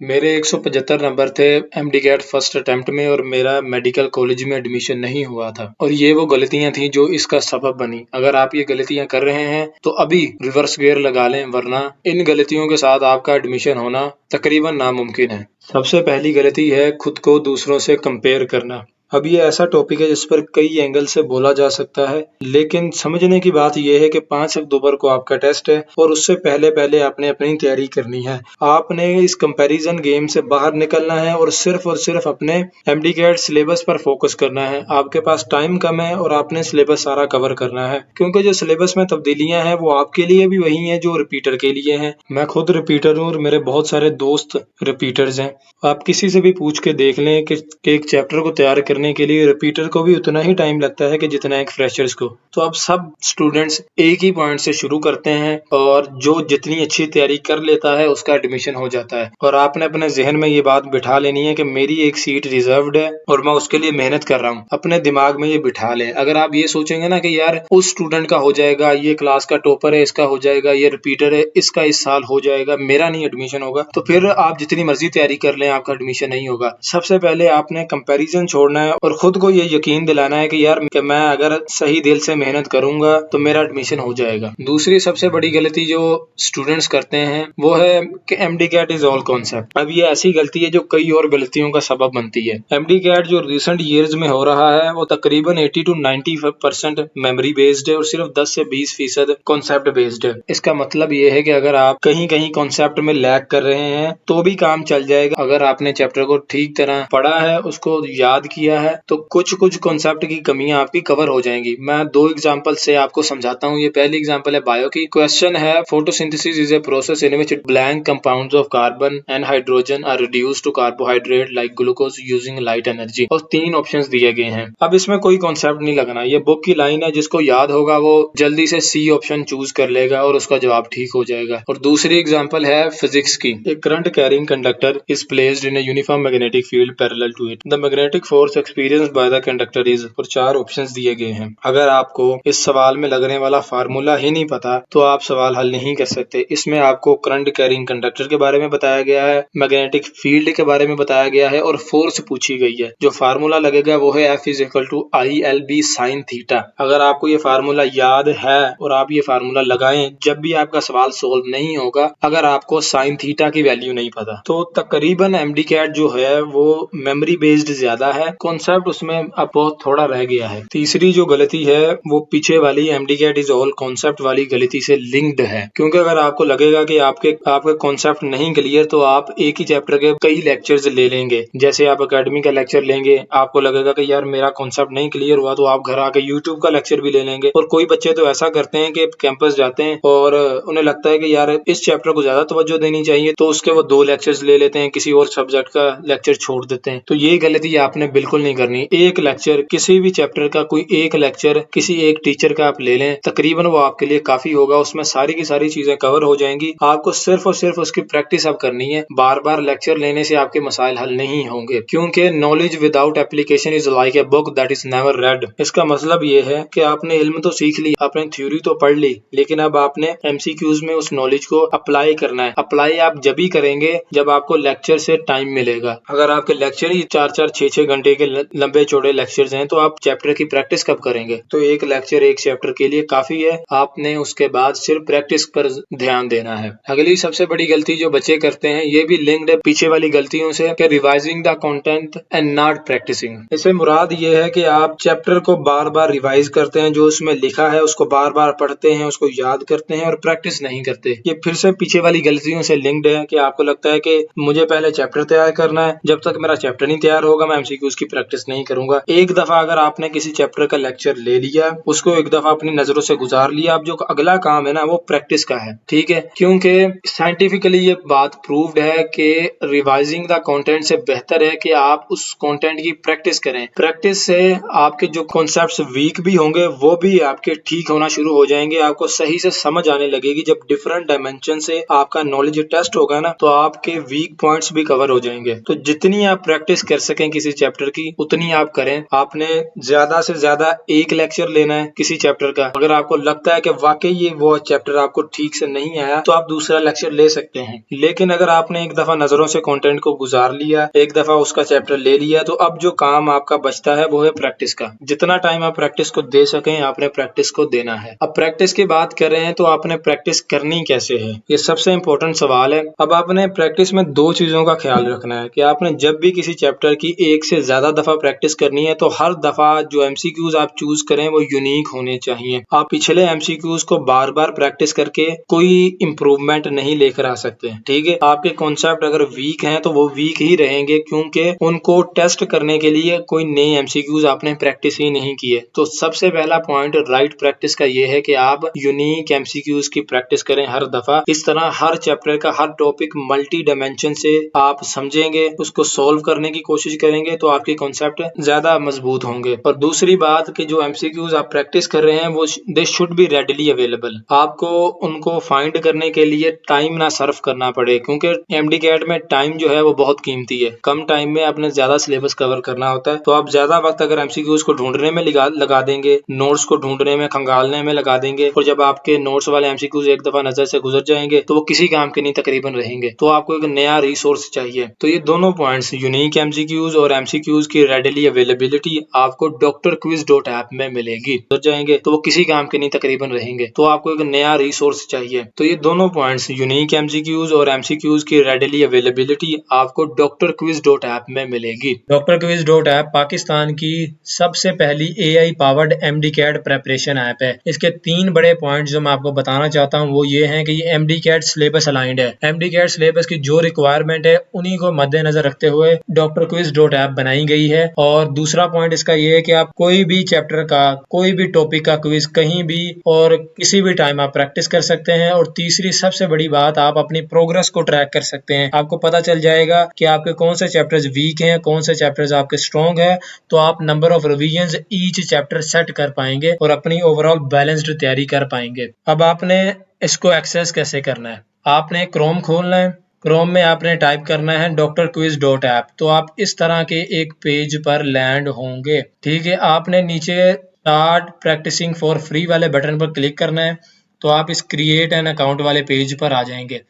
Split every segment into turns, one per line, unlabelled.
मेरे 175 नंबर थे MD cat first attempt में और मेरा मेडिकल कॉलेज में एडमिशन नहीं हुआ था और ये वो गलतियां थी जो इसका सबब बनी। अगर आप ये गलतियां कर रहे हैं तो अभी रिवर्स गियर लगा लें, वरना इन गलतियों के साथ आपका एडमिशन होना तकरीबन नामुमकिन है। सबसे पहली गलती है खुद को दूसरों से कंपेयर करना। अब ये ऐसा टॉपिक है जिस पर कई एंगल से बोला जा सकता है, लेकिन समझने की बात यह है कि 5 अक्टूबर को आपका टेस्ट है और उससे पहले पहले आपने अपनी तैयारी करनी है। आपने इस कंपैरिजन गेम से बाहर निकलना है और सिर्फ अपने एमडी कैट सिलेबस पर फोकस करना है। आपके पास टाइम कम है और आपने सिलेबस सारा कवर करना है, क्योंकि जो सिलेबस में तब्दीलियां हैं वो आपके लिए भी वही हैं जो रिपीटर के लिए हैं। मैं खुद रिपीटर हूँ और मेरे बहुत सारे दोस्त रिपीटर्स हैं। आप किसी से भी पूछ के देख लें कि एक चैप्टर को तैयार करने के लिए रिपीटर को भी उतना ही टाइम लगता है कि जितना एक फ्रेशर्स को। तो अब सब स्टूडेंट्स एक ही पॉइंट से शुरू करते हैं और जो जितनी अच्छी तैयारी कर लेता है उसका एडमिशन हो जाता है। और आपने अपने जहन में ये बात बिठा लेनी है कि मेरी एक सीट रिजर्व्ड है और मैं उसके लिए मेहनत कर रहा हूँ। अपने दिमाग में ये बिठा लें। अगर आप ये सोचेंगे ना कि यार उस स्टूडेंट का हो जाएगा, ये क्लास का टॉपर है इसका हो जाएगा, ये रिपीटर है इसका इस साल हो जाएगा, मेरा नहीं एडमिशन होगा, तो फिर आप जितनी मर्जी तैयारी कर लें आपका एडमिशन नहीं होगा। सबसे पहले आपने कंपैरिजन छोड़ना है और खुद को ये यकीन दिलाना है कि यार कि मैं अगर सही दिल से मेहनत करूंगा तो मेरा एडमिशन हो जाएगा। दूसरी सबसे बड़ी गलती जो स्टूडेंट्स करते हैं वो है कि MD CAT is all concept. अब ये ऐसी गलती है जो कई और गलतियों का सबब बनती है। एमडी कैट जो रिसेंट ईयर्स में हो रहा है वो तकरीबन 80 to 90% मेमोरी बेस्ड है और सिर्फ 10 से 20% कॉन्सेप्ट बेस्ड है। इसका मतलब ये है कि अगर आप कहीं कहीं कॉन्सेप्ट में लैग कर रहे हैं तो भी काम चल जाएगा। अगर आपने चैप्टर को ठीक तरह पढ़ा है, उसको याद किया है, तो कुछ कुछ कॉन्सेप्ट की कमियां आपकी कवर हो जाएंगी। मैं 2 एग्जांपल से आपको समझाता हूँ। ये पहली एग्जांपल है बायो की। क्वेश्चन है photosynthesis is a process in which blank compounds of carbon and hydrogen are reduced to carbohydrate like glucose using light energy, और 3 ऑप्शंस दिए गए हैं। अब इसमें कोई कॉन्सेप्ट नहीं लगना, ये बुक की लाइन है। जिसको याद होगा वो जल्दी से सी ऑप्शन चूज कर लेगा और उसका जवाब ठीक हो जाएगा। और दूसरी एग्जांपल है फिजिक्स की। A current carrying conductor is placed in a uniform magnetic field parallel to it, the magnetic force experienced by the conductor is, और 4 ऑप्शंस दिए गए हैं। अगर आपको इस सवाल में लगने वाला फार्मूला ही नहीं पता तो आप सवाल हल नहीं कर सकते। इसमें आपको करंट कैरिंग कंडक्टर के बारे में बताया गया है, मैग्नेटिक फील्ड के बारे में बताया गया है और फोर्स पूछी गई है। जो फार्मूला लगेगा वो है F is equal to ILB sine theta. अगर आपको ये फार्मूला याद है और आप ये फार्मूला लगाएं जब भी आपका सवाल सोल्व नहीं होगा, अगर आपको साइन थीटा की वैल्यू नहीं पता, तो तकरीबन एमडी कैट जो है वो मेमोरी बेस्ड ज्यादा है, कॉन्सेप्ट उसमें अब बहुत थोड़ा रह गया है। तीसरी जो गलती है वो पीछे वाली MD CAT is all concept वाली गलती से लिंक्ड है। क्योंकि अगर आपको लगेगा कि आपके कॉन्सेप्ट नहीं क्लियर तो आप एक ही चैप्टर के कई लेक्चर्स ले लेंगे। जैसे आप एकेडमी का लेक्चर लेंगे, आपको लगेगा कि यार मेरा कॉन्सेप्ट नहीं क्लियर हुआ, तो आप घर आके यूट्यूब का लेक्चर भी ले लेंगे। और कोई बच्चे तो ऐसा करते हैं कि कैंपस जाते हैं और उन्हें लगता है कि यार इस चैप्टर को ज्यादा तवज्जो देनी चाहिए, तो उसके वो 2 लेक्चर्स ले लेते हैं, किसी और सब्जेक्ट का लेक्चर छोड़ देते हैं। तो ये गलती आपने बिल्कुल नहीं करनी। एक लेक्चर, किसी भी चैप्टर का कोई एक लेक्चर किसी एक टीचर का आप ले लें, तकरीबन वो आपके लिए काफी होगा। उसमें सारी की सारी चीजें कवर हो जाएंगी। आपको सिर्फ और सिर्फ उसकी प्रैक्टिस अब करनी है। बार बार लेक्चर लेने से आपके मसाइल हल नहीं होंगे, क्योंकि knowledge without application is like a book that is never red. इसका मतलब ये है कि आपने इल्म तो सीख ली, आपने थ्योरी तो पढ़ ली, लेकिन अब आपने एमसीक्यूज में उस नॉलेज को अप्लाई करना है। अप्लाई आप जब ही करेंगे जब आपको लेक्चर से टाइम मिलेगा। अगर आपके लेक्चर ही 4-4, 6-6 घंटे के लंबे चौड़े लेक्चर्स हैं तो आप चैप्टर की प्रैक्टिस कब करेंगे? तो एक लेक्चर एक चैप्टर के लिए काफी है। आपने उसके बाद सिर्फ प्रैक्टिस पर ध्यान देना है। अगली सबसे बड़ी गलती जो बच्चे करते हैं, ये भी लिंक्ड है पीछे वाली गलतियों से, कि revising the content and not practising. इससे मुराद ये है कि आप चैप्टर को बार बार रिवाइज करते हैं, जो उसमें लिखा है उसको बार बार पढ़ते हैं, उसको याद करते हैं और प्रैक्टिस नहीं करते। ये फिर से पीछे वाली गलतियों से लिंक्ड है कि आपको लगता है कि मुझे पहले चैप्टर तैयार करना है, जब तक मेरा चैप्टर नहीं तैयार होगा मैं एमसीक्यूज की प्रैक्टिस नहीं करूंगा। एक दफा अगर आपने किसी चैप्टर का लेक्चर ले लिया, उसको एक दफा अपनी नजरों से गुजार लिया, अब जो अगला काम है ना वो प्रैक्टिस का है, ठीक है? क्योंकि साइंटिफिकली ये बात प्रूव्ड है कि रिवाइजिंग द कंटेंट से बेहतर है कि आप उस कंटेंट की प्रैक्टिस करें। प्रैक्टिस से आपके जो कॉन्सेप्ट्स वीक भी होंगे वो भी आपके ठीक होना शुरू हो जाएंगे। आपको सही से समझ आने लगेगी। जब डिफरेंट डायमेंशन से आपका नॉलेज टेस्ट होगा ना, तो आपके वीक पॉइंट्स भी कवर हो जाएंगे। तो जितनी आप प्रैक्टिस कर सकें किसी चैप्टर की, उतनी आप करें। आपने ज्यादा से ज्यादा एक लेक्चर लेना है किसी चैप्टर का। अगर आपको लगता है कि वाकई ये वो चैप्टर आपको ठीक से नहीं आया तो आप दूसरा लेक्चर ले सकते हैं। लेकिन अगर आपने एक दफा नजरों से कंटेंट को गुजार लिया, एक दफा उसका चैप्टर ले लिया, तो अब जो काम आपका बचता है वो है प्रैक्टिस का। जितना टाइम आप प्रैक्टिस को दे सकें आपने प्रैक्टिस को देना है। अब प्रैक्टिस की बात कर रहे हैं तो आपने प्रैक्टिस करनी कैसे है, ये सबसे इंपॉर्टेंट सवाल है। अब आपने प्रैक्टिस में दो चीजों का ख्याल रखना है कि आपने जब भी किसी चैप्टर की एक से ज्यादा दफा प्रैक्टिस करनी है तो हर दफा जो एमसीक्यूज आप चूज करें वो यूनिक होने चाहिए। आप पिछले एमसीक्यूज को बार बार प्रैक्टिस करके कोई इंप्रूवमेंट नहीं लेकर आ सकते। ठीक है, आपके कॉन्सेप्ट अगर वीक हैं तो वो वीक ही रहेंगे, क्योंकि उनको टेस्ट करने के लिए कोई नए एमसीक्यूज आपने प्रैक्टिस ही नहीं किए। तो सबसे पहला पॉइंट राइट प्रैक्टिस का ये है कि आप यूनिक एमसीक्यूज की प्रैक्टिस करें हर दफा। इस तरह हर चैप्टर का हर टॉपिक मल्टी डायमेंशन से आप समझेंगे, उसको सोल्व करने की कोशिश करेंगे तो आपके कॉन्सेप्ट ज्यादा मजबूत होंगे। और दूसरी बात कि जो एमसीक्यूज आप प्रैक्टिस कर रहे हैं वो they should be readily available. आपको उनको फाइंड करने के लिए टाइम ना सर्व करना पड़े, क्योंकि एमडी कैट में टाइम जो है वो बहुत कीमती है। कम टाइम में आपने ज्यादा सिलेबस कवर करना होता है, तो आप ज्यादा वक्त अगर एमसीक्यूज को ढूंढने में लगा देंगे, नोट्स को ढूंढने में खंगालने में लगा देंगे, और जब आपके नोट्स वाले एमसीक्यूज एक दफा नजर से गुजर जाएंगे तो वो किसी काम के नहीं तकरीबन रहेंगे। तो आपको एक नया रिसोर्स चाहिए। तो ये दोनों पॉइंट्स यूनिक एमसीक्यूज और एमसीक्यूज की रेडली अवेलेबिलिटी आपको doctorquiz.app में मिलेगी। गुजर जाएंगे तो वो किसी काम के नहीं तकरीबन रहेंगे। तो आपको एक नया रिसोर्स चाहिए। तो ये दोनों पॉइंट्स यूनिक एमसीक्यूज और एमसीक्यूज की रेडली अवेलेबिलिटी आपको doctorquiz.app में मिलेगी। doctorquiz.app पाकिस्तान की सबसे पहली AI powered MDCAT preparation app है। इसके तीन बड़े पॉइंट्स जो मैं आपको बताना चाहता हूँ वो ये हैं कि ये MDCAT सिलेबस अलाइंड है। MDCAT सिलेबस की जो रिक्वायरमेंट है उन्हीं को मद्देनजर रखते हुए doctorquiz.app बनाई गई है। और दूसरा पॉइंट इसका ये है कि आप कोई भी चैप्टर का, कोई भी टॉपिक का क्विज कहीं भी और किसी भी टाइम आप प्रैक्टिस कर सकते हैं। और तीसरी सबसे बड़ी बात, आप अपनी प्रोग्रेस को ट्रैक कर सकते हैं। आपको पता चल जाएगा कि आपके कौन से चैप्टर्स वीक हैं, कौन से चैप्टर्स आपके स्ट्रॉन्ग है। तो आप number of revisions each chapter set कर पाएंगे और अपनी ओवरऑल बैलेंस्ड तैयारी कर पाएंगे। अब आपने इसको एक्सेस कैसे करना है, आपने क्रोम खोलना है। क्रोम में आपने टाइप करना है doctorquiz.app। तो आप इस तरह के एक पेज पर लैंड होंगे। ठीक है, आपने नीचे स्टार्ट प्रैक्टिसिंग फॉर फ्री वाले बटन पर क्लिक करना है। तो आप इस क्रिएट एन अकाउंट वाले पेज पर आ जाएंगे।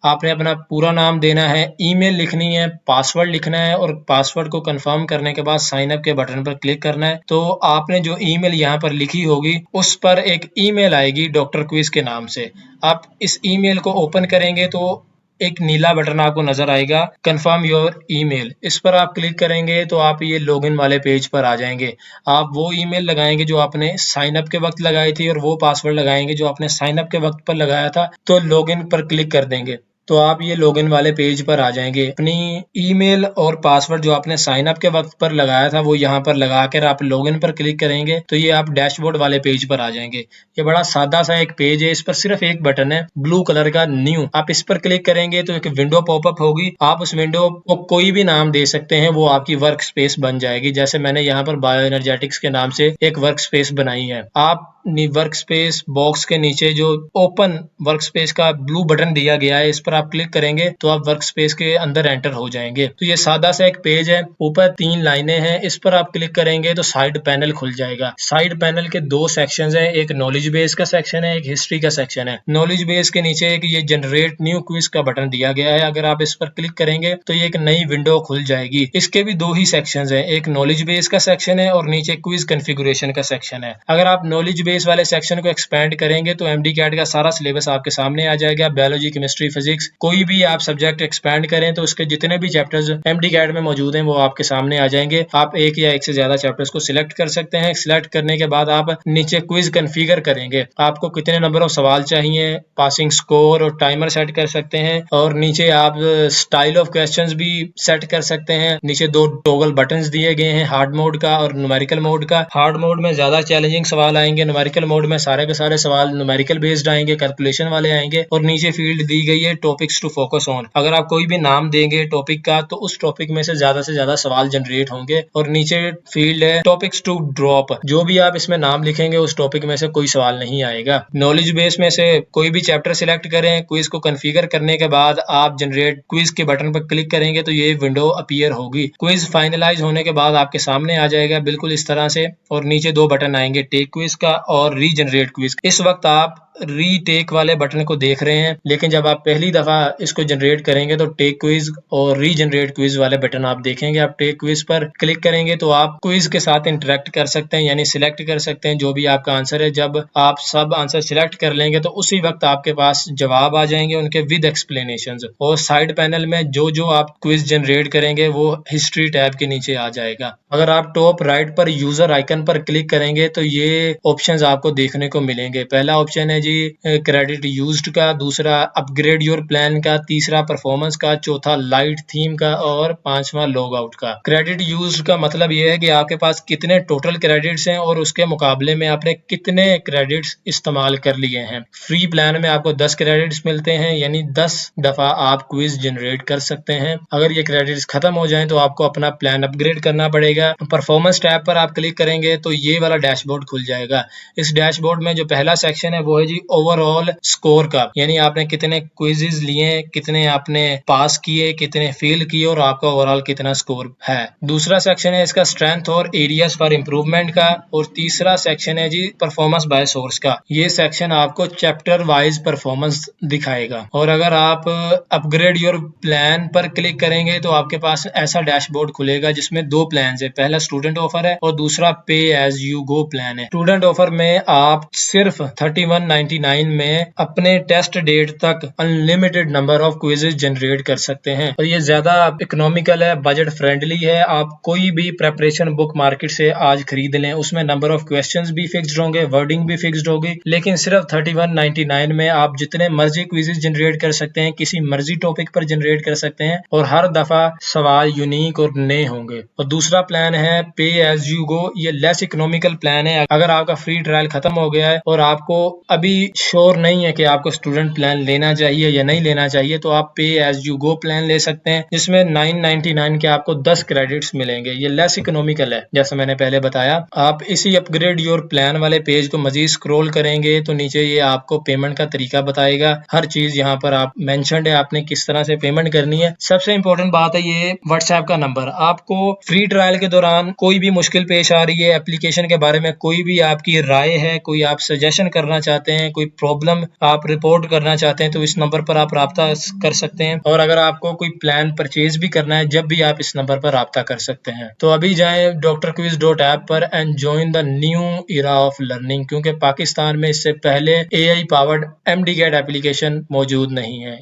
आपने अपना पूरा नाम देना है, ईमेल लिखनी है, पासवर्ड लिखना है और पासवर्ड को कंफर्म करने के बाद साइन अप के बटन पर क्लिक करना है। तो आपने जो ईमेल यहाँ पर लिखी होगी उस पर एक ईमेल आएगी डॉक्टर क्विज के नाम से। आप इस ईमेल को ओपन करेंगे तो एक नीला बटन आपको नजर आएगा, कंफर्म योर ईमेल। इस पर आप क्लिक करेंगे तो आप ये लॉगिन वाले पेज पर आ जाएंगे। आप वो ईमेल लगाएंगे जो आपने साइन अप के वक्त लगाई थी और वो पासवर्ड लगाएंगे जो आपने साइन अप के वक्त पर लगाया था। तो लॉगिन पर क्लिक कर देंगे तो आप ये लॉगिन वाले पेज पर आ जाएंगे। अपनी ईमेल और पासवर्ड जो आपने साइन अप के वक्त पर लगाया था वो यहाँ पर लगाकर आप लॉगिन पर क्लिक करेंगे तो ये आप डैशबोर्ड वाले पेज पर आ जाएंगे। ये बड़ा सादा सा एक पेज है, इस पर सिर्फ एक बटन है ब्लू कलर का न्यू। आप इस पर क्लिक करेंगे तो एक विंडो पॉपअप होगी। आप उस विंडो को कोई भी नाम दे सकते हैं, वो आपकी वर्क स्पेस बन जाएगी। जैसे मैंने यहाँ पर बायो एनर्जेटिक्स के नाम से एक वर्क स्पेस बनाई है। आप वर्क स्पेस बॉक्स के नीचे जो ओपन वर्क स्पेस का ब्लू बटन दिया गया है इस पर आप क्लिक करेंगे तो आप वर्क स्पेस के अंदर एंटर हो जाएंगे। तो ये सादा सा एक पेज है, ऊपर 3 लाइनें हैं। इस पर आप क्लिक करेंगे तो साइड पैनल खुल जाएगा। साइड पैनल के 2 सेक्शंस हैं, एक नॉलेज बेस का सेक्शन है, एक हिस्ट्री का सेक्शन है। नॉलेज बेस के नीचे एक ये जनरेट न्यू क्विज का बटन दिया गया है। अगर आप इस पर क्लिक करेंगे तो ये एक नई विंडो खुल जाएगी। इसके भी 2 ही सेक्शंस हैं, एक नॉलेज बेस का सेक्शन है और नीचे क्विज कॉन्फ़िगरेशन का सेक्शन है। अगर आप नॉलेज बेस वाले सेक्शन को एक्सपेंड करेंगे तो MDCAT का सारा सिलेबस आपके सामने आ जाएगा। बायोलॉजी, केमिस्ट्री, फिजिक्स, कोई भी आप सब्जेक्ट एक्सपेंड करें तो उसके जितने भी चैप्टर्स MDCAT में मौजूद हैं वो आपके सामने आ जाएंगे। आप एक या एक से ज्यादा चैप्टर्स को सिलेक्ट कर सकते हैं। सिलेक्ट करने के बाद आप नीचे क्विज कॉन्फ़िगर करेंगे, आपको कितने नंबर ऑफ सवाल चाहिए, पासिंग स्कोर और टाइमर सेट कर सकते हैं। और नीचे आप स्टाइल ऑफ क्वेश्चंस भी सेट कर सकते हैं। नीचे 2 टॉगल बटन्स दिए गए हैं, हार्ड मोड का और न्यूमेरिकल मोड का। हार्ड मोड में ज्यादा चैलेंजिंग सवाल आएंगे, न्यूमेरिकल मोड में सारे के सारे सवाल न्यूमेरिकल बेस्ड आएंगे, कैलकुलेशन वाले आएंगे। और नीचे फील्ड दी गई है टॉपिक्स टू फोकस ऑन। अगर आप कोई भी नाम देंगे टॉपिक का तो उस टॉपिक में से ज्यादा सवाल जनरेट होंगे। और नीचे फील्ड है टॉपिक्स टू ड्रॉप, जो भी आप इसमें नाम लिखेंगे उस टॉपिक में से कोई सवाल नहीं आएगा। नॉलेज बेस में से कोई भी चैप्टर सिलेक्ट करें, क्विज को कॉन्फ़िगर करने के बाद आप जनरेट क्विज के बटन पर क्लिक करेंगे तो ये विंडो अपीयर होगी। क्विज फाइनलाइज होने के बाद आपके सामने आ जाएगा बिल्कुल इस तरह से, और नीचे दो बटन आएंगे, टेक क्विज का और रीजनरेट क्विज। इस वक्त आप रीटेक वाले बटन को देख रहे हैं, लेकिन जब आप पहली दफा इसको जनरेट करेंगे तो टेक क्विज और रीजनरेट क्विज वाले बटन आप देखेंगे। आप टेक क्विज पर क्लिक करेंगे तो आप क्विज के साथ इंटरेक्ट कर सकते हैं, यानी सिलेक्ट कर सकते हैं जो भी आपका आंसर है। जब आप सब आंसर सिलेक्ट कर लेंगे तो उसी वक्त आपके पास जवाब आ जाएंगे उनके विद एक्सप्लेनेशंस। और साइड पैनल में जो जो आप क्विज जनरेट करेंगे वो हिस्ट्री टैब के नीचे आ जाएगा। अगर आप टॉप राइट पर यूजर आइकन पर क्लिक करेंगे तो ये ऑप्शंस आपको देखने को मिलेंगे। पहला ऑप्शन है जी क्रेडिट यूज्ड का, दूसरा अपग्रेड योर प्लान का, तीसरा परफॉर्मेंस का, चौथा लाइट थीम का और पांचवा लॉग आउट का। क्रेडिट यूज्ड का मतलब ये है कि आपके पास कितने टोटल क्रेडिट्स हैं और उसके मुकाबले में आपने कितने क्रेडिट्स इस्तेमाल कर लिए हैं। फ्री प्लान में आपको 10 क्रेडिट्स मिलते हैं, यानी 10 दफा आप क्विज जनरेट कर सकते हैं। अगर ये क्रेडिट्स खत्म हो जाएं तो आपको अपना प्लान अपग्रेड करना पड़ेगा। परफॉर्मेंस टैब पर आप क्लिक करेंगे तो ये वाला डैशबोर्ड खुल जाएगा। इस डैशबोर्ड में जो पहला सेक्शन है वो है जी ओवरऑल स्कोर का, यानी आपने कितने क्विजेस लिए, कितने आपने पास किए, कितने फेल किए और आपका ओवरऑल कितना स्कोर है। दूसरा सेक्शन है इसका स्ट्रेंथ और एरियाज फॉर इम्प्रूवमेंट का, और तीसरा सेक्शन है जी परफॉर्मेंस बाय सोर्स का। ये सेक्शन आपको चैप्टर वाइज परफॉर्मेंस दिखाएगा। और अगर आप अपग्रेड योर प्लान पर क्लिक करेंगे तो आपके पास ऐसा डैशबोर्ड खुलेगा जिसमें दो प्लान है, पहला स्टूडेंट ऑफर है और दूसरा पे एज यू गो प्लान है। स्टूडेंट ऑफर में आप सिर्फ 3199 में अपने टेस्ट डेट तक unlimited number of quizzes generate कर सकते हैं, और ये ज्यादा इकोनॉमिकल है, बजट फ्रेंडली है। आप कोई भी प्रेपरेशन बुक मार्केट से आज खरीद लें, उसमें नंबर ऑफ क्वेश्चंस भी फिक्स्ड होंगे, वर्डिंग भी फिक्स्ड होगी, लेकिन सिर्फ 3199 में आप जितने मर्जी क्विजेज जनरेट कर सकते हैं, किसी मर्जी टॉपिक पर जनरेट कर सकते हैं, और हर दफा सवाल यूनिक और नए होंगे। और दूसरा प्लान है पे एज यू गो, ये लेस इकोनॉमिकल प्लान है। अगर आपका फ्री ट्रायल खत्म हो गया है और आपको अभी श्योर नहीं है कि आपको स्टूडेंट प्लान लेना चाहिए या नहीं लेना चाहिए, तो आप पे एज यू गो प्लान ले सकते हैं, जिसमें 999 के आपको 10 क्रेडिट्स मिलेंगे। ये लेस इकोनॉमिकल है जैसा मैंने पहले बताया। आप इसी अपग्रेड योर प्लान वाले पेज को मजीद स्क्रॉल करेंगे तो नीचे ये आपको पेमेंट का तरीका बताएगा। हर चीज यहाँ पर आप मेंशन्ड है, आपने किस तरह से पेमेंट करनी है। सबसे इंपॉर्टेंट बात है ये व्हाट्सएप का नंबर। आपको फ्री ट्रायल के दौरान कोई भी मुश्किल पेश आ रही है, एप्लीकेशन के बारे में कोई भी आपकी राय है, कोई आप सजेशन करना चाहते हैं, कोई प्रॉब्लम आप रिपोर्ट करना चाहते हैं, तो इस नंबर पर आप राब्ता कर सकते हैं। और अगर आपको कोई प्लान परचेज भी करना है, जब भी आप इस नंबर पर राब्ता कर सकते हैं। तो अभी जाएं drquiz.app पर and join the new era of learning, क्योंकि पाकिस्तान में इससे पहले AI पावर्ड MDGAT एप्लीकेशन मौजूद नहीं है।